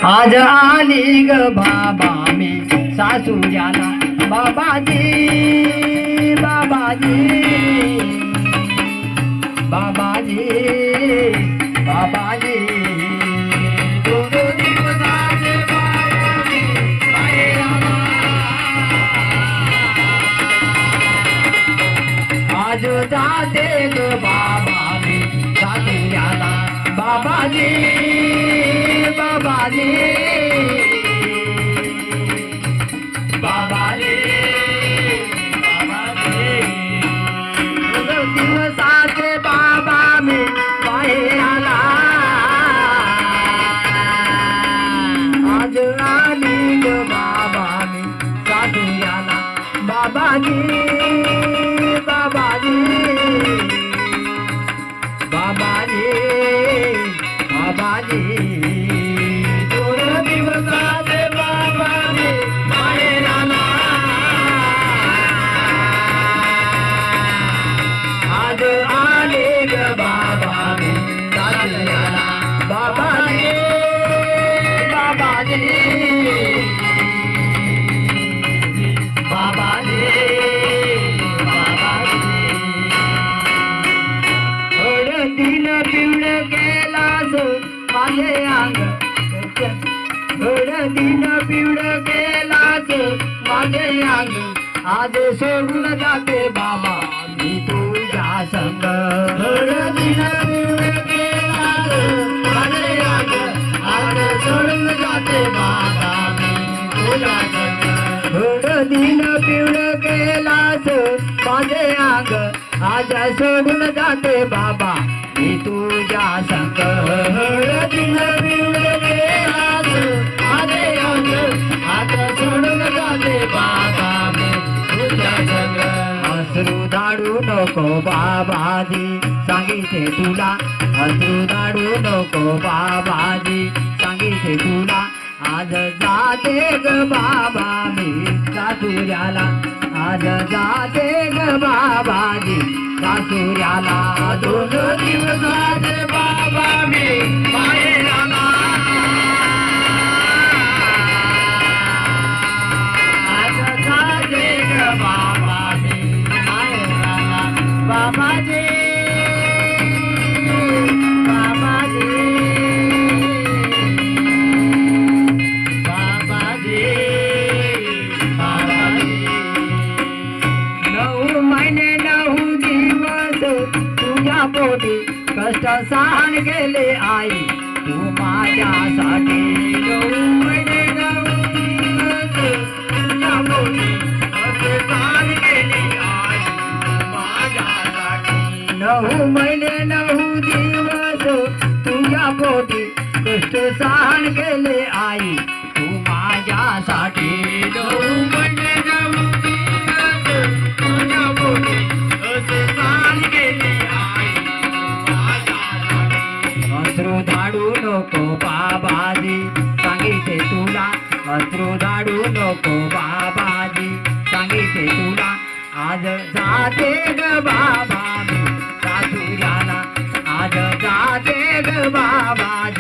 आज आली ग बाबा मी सासुऱ्याला बाबाजी बाबाजी बाबाजी बाबाजी आज जाते ग बाबा मी सासुऱ्याला बाबाजी बाबाजी बाबाजी बाबाजी दिवसाचे बाबा मी बाहेर आला आज आली ग बाबा मी सासुऱ्याला बाबाजी बाबाजी बाबाजी बाबाजी माझे अंग दिन पिवड गेलाच माझे अंग आज सोडून जाते बाबा मी तुझ्या संग दिन पिवड गेलाच माझे अंग आज सोडून जाते बाबा मी तुझ्या संग दिन पिवड गेलाच माझे अंग आज सोडून जाते बाबा मी तुझ्या संग दिन पिवड गेलाच माझे अंग आज सोडून जाते बाबा मी तुझ्या संग अश्रू धाडू नको बाबाजी सांगितले तुला अश्रू धाडू नको बाबाजी सांगितले तुला आज जाते ग बाबा मी सासुऱ्याला आज जाते ग बाबाजी सासुऱ्याला दोन दिवसाचे बाबा मी बाहेर आला आज जाते ग बाबा मी बाहेर आला बाबाजी बाबाजी बाबाजी बाबाजी 9 महिने 9 दिवस तुझ्या पोटी कष्ट सहन गेले आई तू माझ्यासाठी 9 महिने 9 दिवस तुझ्या पोटी कष्ट सहन गेले आई तू माझ्यासाठी 9 महिने 9 दिवस तुझ्या पोटी कष्ट सहन गेले आई तू माझ्यासाठी 9 महिने 9 दिवस तुझ्या पोटी कष्ट सहन गेले आई अश्रू धाडू नको बाबाजी सांगितले तुला अश्रू धाडू नको बाबाजी सांगितले तुला आज जाते ग बाबा मी सासुऱ्याला आज जाते ग बाबाजी